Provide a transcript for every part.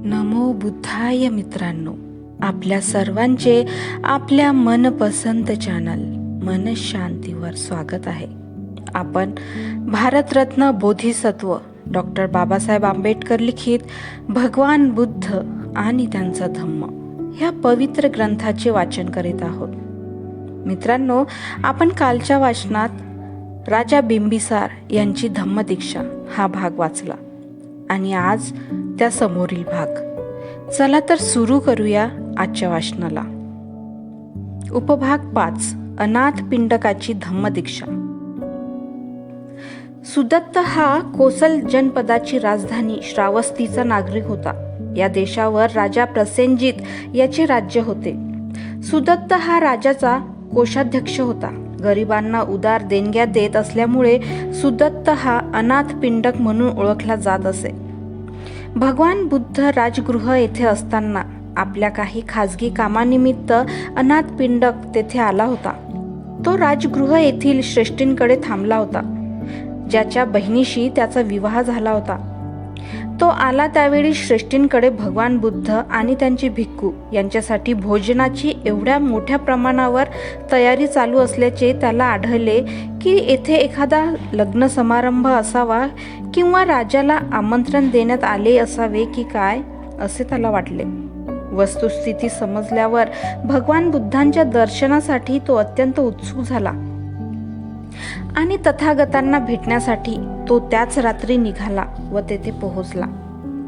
नमो बुद्धाय मित्रांनो, आपल्या सर्वांचे आपल्या मनपसंत चॅनल मन शांतीवर स्वागत आहे. आपण भारतरत्न बोधिसत्व डॉक्टर बाबासाहेब आंबेडकर लिखित भगवान बुद्ध आणि त्यांचा धम्म ह्या पवित्र ग्रंथाचे वाचन करीत आहोत. मित्रांनो, आपण कालच्या वाचनात राजा बिंबिसार यांची धम्मदीक्षा हा भाग वाचला आणि आज त्या समोरील भाग. चला तर सुरू करूया आजच्या वाचनाला. उपभाग 5, अनाथ पिंडकाची धम्मदीक्षा. सुदत्त हा कोसल जनपदाची राजधानी श्रावस्तीचा नागरिक होता. या देशावर राजा प्रसेनजित याचे राज्य होते. सुदत्त हा राजाचा कोषाध्यक्ष होता. गरिबांना उदार देणग्या देत असल्यामुळे सुदत्त हा अनाथ पिंडक म्हणून ओळखला जात असे. भगवान बुद्ध राजगृह येथे असताना आपल्या काही खाजगी कामानिमित्त अनाथ पिंडक तेथे आला होता. तो राजगृह येथील श्रेष्ठींकडे थांबला होता, ज्याच्या बहिणीशी त्याचा विवाह झाला होता. तो आला त्यावेळी श्रेष्ठींकडे भगवान बुद्ध आणि त्यांचे भिक्खू यांच्यासाठी भोजनाची एवढ्या मोठ्या प्रमाणावर तयारी चालू असल्याचे त्याला आढळले की येथे एखादा लग्न समारंभ असावा किंवा राजाला आमंत्रण देण्यात आले असावे की काय असे त्याला वाटले. वस्तुस्थिती समजल्यावर भगवान बुद्धांच्या दर्शनासाठी तो अत्यंत उत्सुक झाला आणि तथागतांना भेटण्यासाठी तो त्याच रात्री निघाला व तेथे पोहोचला.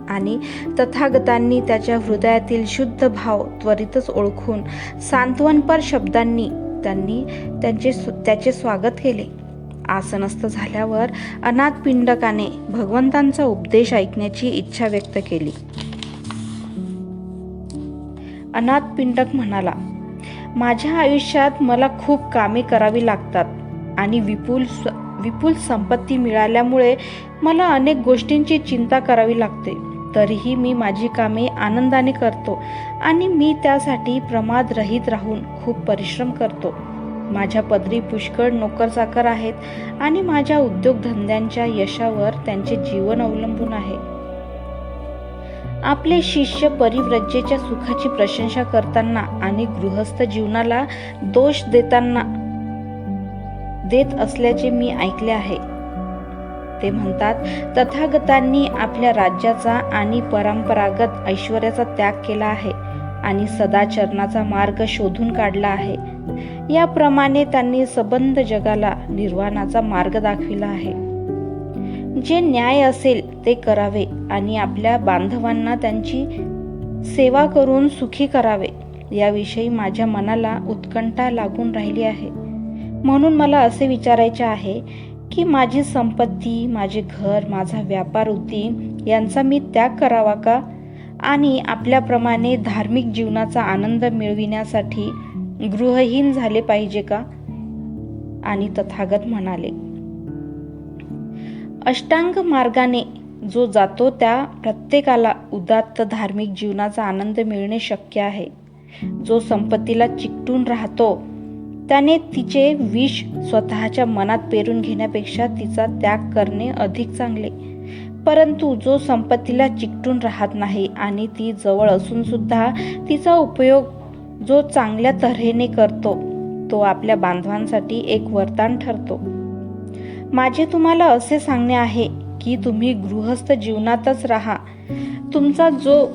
आणि तथागतांनी त्याच्या हृदयातील शुद्ध भाव त्वरितच ओळखून सांत्वनपर शब्दांनी त्यांनी त्याचे स्वागत केले. आसनस्थ झाल्यावर अनाथ पिंडकाने भगवंतांचा उपदेश ऐकण्याची इच्छा व्यक्त केली. अनाथ पिंडक म्हणाला, माझ्या आयुष्यात मला खूप कामे करावी लागतात आणि विपुल संपत्ती मिळाल्यामुळे मला अनेक गोष्टींची चिंता करावी लागते. तरीही मी माझी कामे आनंदाने करतो आणि मी त्यासाठी प्रमाद रहित राहून खूप परिश्रम करतो. माझ्या पदरी पुष्कळ नोकरचाकर आहेत आणि माझ्या उद्योगधंद्यांच्या यशावर त्यांचे जीवन अवलंबून आहे. आपले शिष्य परिव्रजेच्या सुखाची प्रशंसा करताना आणि गृहस्थ जीवनाला दोष देत असल्याचे मी ऐकले आहे. ते म्हणतात, तथागतांनी आपल्या राज्याचा आणि परंपरागत ऐश्वर्याचा त्याग केला आहे आणि सदाचरणाचा मार्ग शोधून काढला आहे. याप्रमाणे त्यांनी सबंध जगाला निर्वाणाचा मार्ग दाखविला आहे. जे न्याय असेल ते करावे आणि आपल्या बांधवांना त्यांची सेवा करून सुखी करावे याविषयी माझ्या मनाला उत्कंठा लागून राहिली आहे. म्हणून मला असे विचारायचे आहे की माझी संपत्ती, माझे घर, माझा व्यापार उद्योग यांचा मी त्याग करावा का आणि आपल्याप्रमाणे धार्मिक जीवनाचा आनंद मिळविण्यासाठी गृहहीन झाले पाहिजे का? आणि तथागत म्हणाले, अष्टांग मार्गाने जो जातो त्या प्रत्येकाला उदात्त धार्मिक जीवनाचा आनंद मिळणे शक्य आहे. जो संपत्तीला चिकटून राहतो त्याने तिचे विष स्वतःच्या मनात पेरून घेण्यापेक्षा तिचा त्याग करणे अधिक चांगले. परंतु जो संपत्तीला चिकटून राहत नाही आणि ती जवळ असून सुद्धा तिचा उपयोग जो चांगल्या तऱ्हेने करतो तो आपल्या बांधवांसाठी एक वरदान ठरतो. माझे तुम्हाला असे सांगणे आहे की तुम्ही गृहस्थ जीवनातच राहा. तुमचा जो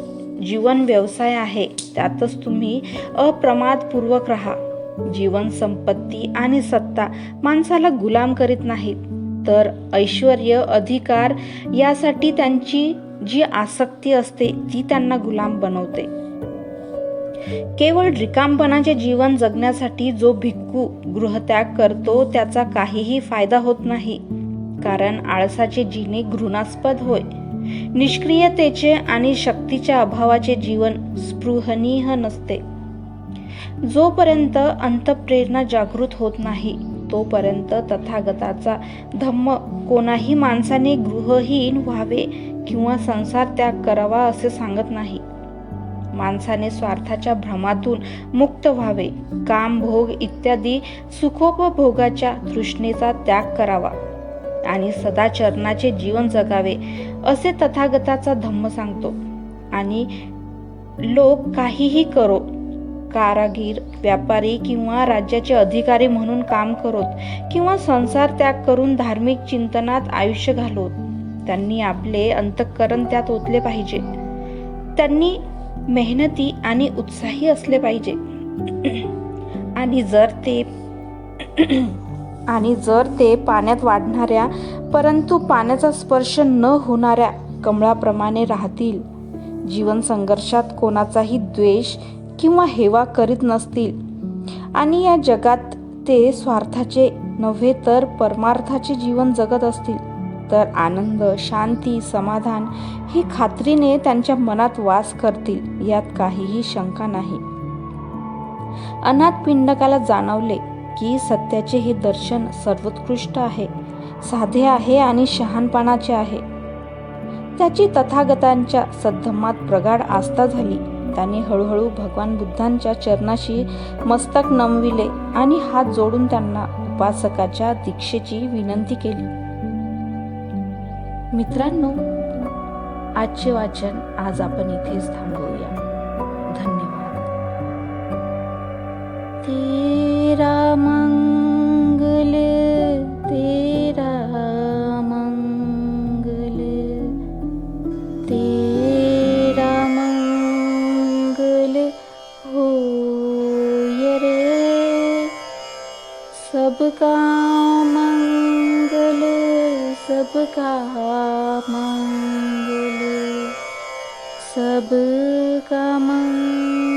जीवन व्यवसाय आहे त्यातच तुम्ही अप्रमादपूर्वक राहा. जीवन, संपत्ती आणि सत्ता माणसाला गुलाम करीत नाहीत, तर ऐश्वर्य, अधिकार यासाठी त्यांची जी आसक्ती असते ती त्यांना गुलाम बनवते. केवळ रिकामपणाचे जीवन जगण्यासाठी जो भिक्खू गृहत्याग करतो त्याचा काहीही फायदा होत नाही, कारण आळसाचे जीणे घृणास्पद होय. निष्क्रियतेचे आणि शक्तीच्या अभावाचे जीवन स्पृहणीय नसते. जोपर्यंत अंतःप्रेरणा जागृत होत नाही तोपर्यंत तथागताचा धम्म कोणाही माणसाने गृहहीन व्हावे किंवा संसार त्याग करावा असे सांगत नाही. माणसाने स्वार्थाच्या भ्रमातून मुक्त व्हावे, काम, भोग इत्यादी सुखोपभोगाच्या तृष्णेचा त्याग करावा आणि सदाचरणाचे जीवन जगावे असे तथागताचा धम्म सांगतो. आणि लोक काहीही करो, कारागीर, व्यापारी किंवा राज्याचे अधिकारी म्हणून काम करोत किंवा संसार त्याग करून धार्मिक चिंतनात आयुष्य घालोत, त्यांनी आपले अंतःकरण त्यात ओतले पाहिजे. त्यांनी मेहनती आणि उत्साही असले पाहिजे. आणि जर ते पाण्यात वाढणाऱ्या परंतु पाण्याचा स्पर्श न होणाऱ्या कमळाप्रमाणे राहतील, जीवन संघर्षात कोणाचाही द्वेष किंवा हेवा करीत नसतील आणि या जगात ते स्वार्थाचे नव्हे तर परमार्थाचे जीवन जगत असतील, तर आनंद, शांती, समाधान ही खात्रीने त्यांच्या मनात वास करतील, यात काहीही शंका नाही. अनाथ पिंडकाला जाणवले की सत्याचे हे दर्शन सर्वोत्कृष्ट आहे, साधे आहे आणि शहाणपणाचे आहे. त्याची तथागतांच्या सद्धम्मात प्रगाढ आस्था झाली. त्याने हळूहळू भगवान बुद्धांच्या चरणाशी मस्तक नमविले आणि हात जोडून त्यांना उपासकाच्या दीक्षेची विनंती केली. मित्रांनो, आजचे वाचन आज आपण इथेच थांबवूया. धन्यवाद. तेरा मंगल, तेरा मंगल, तेरा मंगल होय रे. सबका मंगल, सबका मंगल, सबका मंगल